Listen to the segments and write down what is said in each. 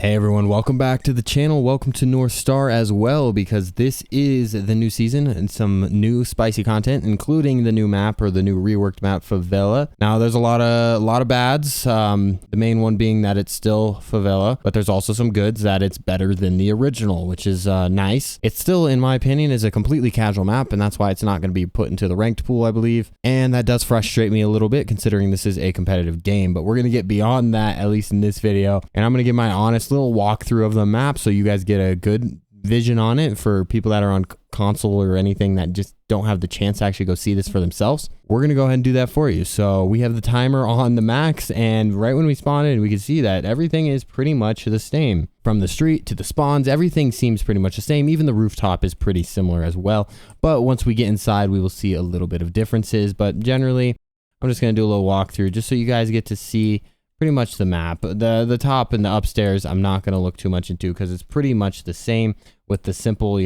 Hey everyone, welcome back to the channel. Welcome to North Star as well, because this is the new season and some new spicy content, including the new map, or the new reworked map, Favela. Now there's a lot of bads. The main one being that it's still Favela, but there's also some goods, that it's better than the original, which is nice. It still, in my opinion, is a completely casual map, and that's why it's not going to be put into the ranked pool, I believe. And that does frustrate me a little bit, considering this is a competitive game. But we're going to get beyond that, at least in this video, and I'm going to give my honest little walkthrough of the map so you guys get a good vision on it for people that are on console or anything that just don't have the chance to actually go see this for themselves. We're going to go ahead and do that for you. So we have the timer on the max, and right when we spawn in, we can see that everything is pretty much the same. From the street to the spawns, everything seems pretty much the same. Even the rooftop is pretty similar as well. But once we get inside, we will see a little bit of differences. But generally, I'm just going to do a little walkthrough just so you guys get to see pretty much the map. The top and the upstairs, I'm not going to look too much into because it's pretty much the same with the simple,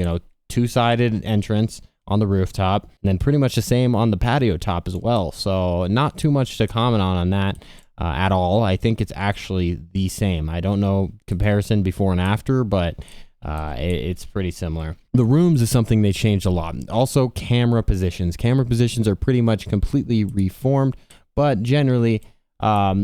two-sided entrance on the rooftop, and then pretty much the same on the patio top as well. So not too much to comment on that at all. I think it's actually the same. I don't know comparison before and after, but it's pretty similar. The rooms is something they changed a lot. Also, camera positions. Camera positions are pretty much completely reformed, but generally,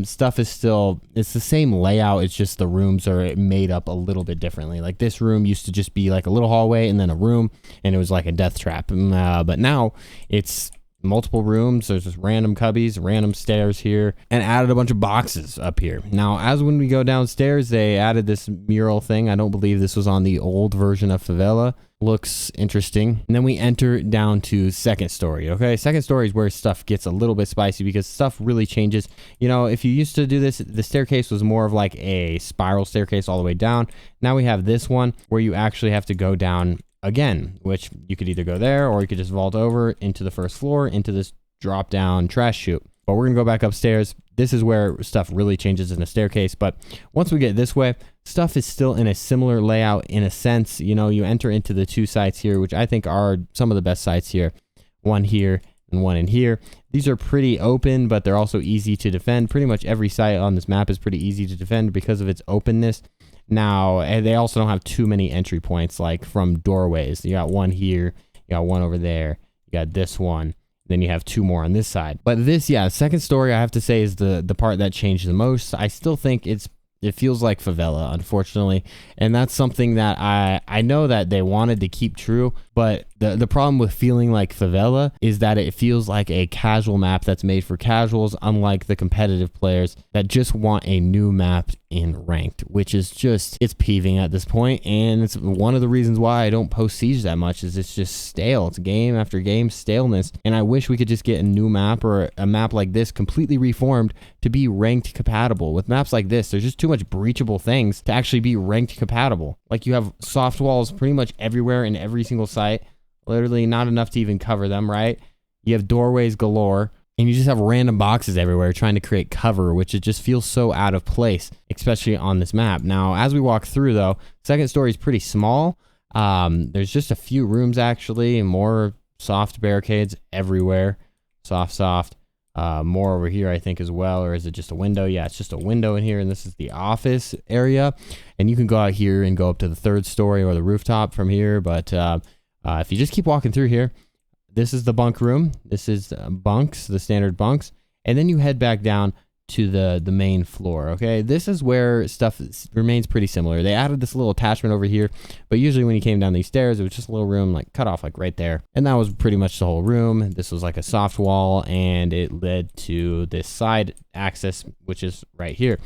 stuff is still, it's the same layout. It's just the rooms are made up a little bit differently. Like this room used to just be like a little hallway and then a room, and it was like a death trap. But now it's multiple rooms. There's just random cubbies, random stairs here, and added a bunch of boxes up here. Now, as when we go downstairs, they added this mural thing. I don't believe this was on the old version of Favela. Looks interesting. And then we enter down to second story. Okay, second story is where stuff gets a little bit spicy because stuff really changes. If you used to do this, the staircase was more of like a spiral staircase all the way down. Now we have this one where you actually have to go down again, which you could either go there or you could just vault over into the first floor into this drop down trash chute. But we're gonna go back upstairs. This is where stuff really changes in the staircase. But once we get this way, stuff is still in a similar layout in a sense. You enter into the two sites here, which I think are some of the best sites here. One here and one in here. These are pretty open, but they're also easy to defend. Pretty much every site on this map is pretty easy to defend because of its openness. Now, they also don't have too many entry points, like from doorways. You got one here, you got one over there, you got this one. Then you have two more on this side. But this, second story, I have to say, is the part that changed the most. I still think it feels like Favela, unfortunately. And that's something that I know that they wanted to keep true. But the problem with feeling like Favela is that it feels like a casual map that's made for casuals, unlike the competitive players that just want a new map in ranked, which is just, it's peeving at this point. And it's one of the reasons why I don't post Siege that much, is it's just stale. It's game after game staleness. And I wish we could just get a new map, or a map like this completely reformed to be ranked compatible. With maps like this, there's just too much breachable things to actually be ranked compatible. Like you have soft walls pretty much everywhere in every single site. Literally not enough to even cover them, right? You have doorways galore, and you just have random boxes everywhere trying to create cover, which it just feels so out of place, especially on this map. Now, as we walk through though, second story is pretty small. There's just a few rooms actually, and more soft barricades everywhere. Soft. More over here, I think, as well. Or is it just a window? Yeah, it's just a window in here, and this is the office area. And you can go out here and go up to the third story or the rooftop from here. But if you just keep walking through here, this is the bunk room. This is bunks, the standard bunks. And then you head back down to the main floor, okay? This is where stuff remains pretty similar. They added this little attachment over here, but usually when you came down these stairs, it was just a little room like cut off like right there. And that was pretty much the whole room. This was like a soft wall, and it led to this side access, which is right here.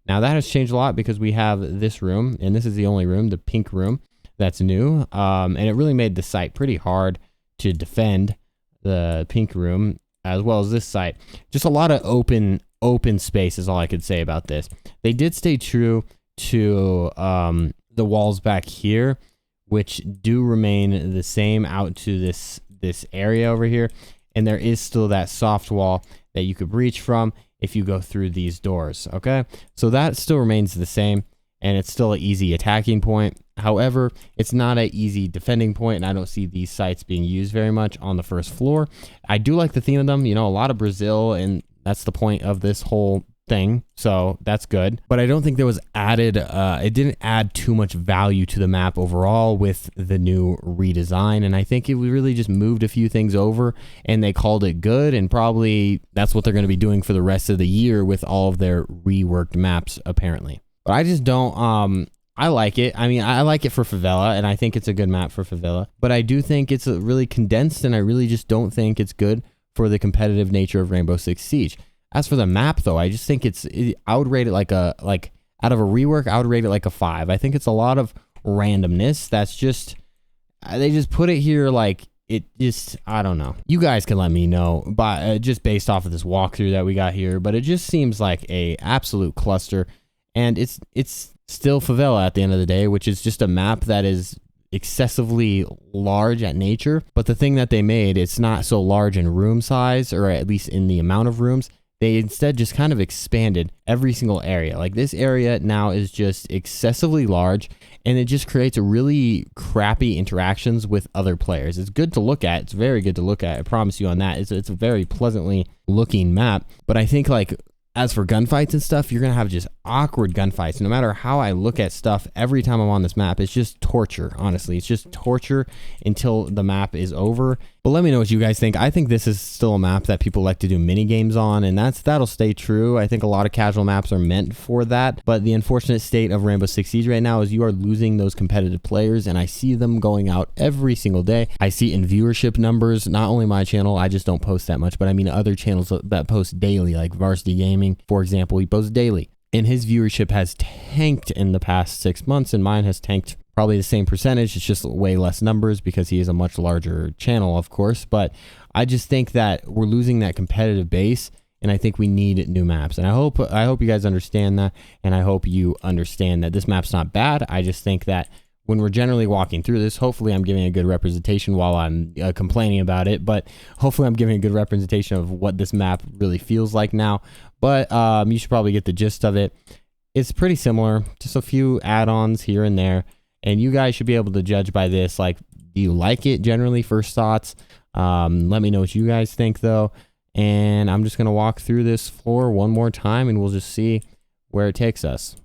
Now that has changed a lot because we have this room, and this is the only room, the pink room, that's new. And it really made the site pretty hard to defend, the pink room, as well as this site. Just a lot of open space is all I could say about this. They did stay true to the walls back here, which do remain the same out to this area over here. And there is still that soft wall that you could breach from if you go through these doors, okay? So that still remains the same, and it's still an easy attacking point. However, it's not an easy defending point, and I don't see these sites being used very much on the first floor. I do like the theme of them, a lot of Brazil, and that's the point of this whole thing, so that's good. But I don't think there was added, it didn't add too much value to the map overall with the new redesign. And I think it really just moved a few things over and they called it good. And probably that's what they're going to be doing for the rest of the year with all of their reworked maps, apparently. But I just don't, I like it. I mean, I like it for Favela, and I think it's a good map for Favela. But I do think it's really condensed, and I really just don't think it's good for the competitive nature of Rainbow Six Siege. As for the map, though, I just think I would rate it like out of a rework, I would rate it like a 5. I think it's a lot of randomness. That's just, they just put it here like it just, I don't know. You guys can let me know just based off of this walkthrough that we got here, but it just seems like a absolute cluster, and it's still Favela at the end of the day, which is just a map that is excessively large at nature. But the thing that they made, it's not so large in room size, or at least in the amount of rooms. They instead just kind of expanded every single area. Like this area now is just excessively large, and it just creates a really crappy interactions with other players. It's good to look at. It's very good to look at. I promise you on that. It's a very pleasantly looking map. But I think like as for gunfights and stuff, you're going to have just awkward gunfights. No matter how I look at stuff, every time I'm on this map, it's just torture, honestly. It's just torture until the map is over. But let me know what you guys think. I think this is still a map that people like to do mini games on, and that'll stay true. I think a lot of casual maps are meant for that. But the unfortunate state of Rainbow Six Siege right now is you are losing those competitive players, and I see them going out every single day. I see in viewership numbers, not only my channel, I just don't post that much, but I mean other channels that post daily, like Varsity Gaming, for example, he posts daily. And his viewership has tanked in the past 6 months, and mine has tanked probably the same percentage. It's just way less numbers because he is a much larger channel, of course. But I just think that we're losing that competitive base, and I think we need new maps. And I hope you guys understand that, and I hope you understand that this map's not bad. I just think that when we're generally walking through this, hopefully I'm giving a good representation while I'm complaining about it, but hopefully I'm giving a good representation of what this map really feels like now. But you should probably get the gist of it. It's pretty similar, just a few add-ons here and there, and you guys should be able to judge by this. Like, do you like it generally? First thoughts. Let me know what you guys think, though. And I'm just going to walk through this floor one more time, and we'll just see where it takes us.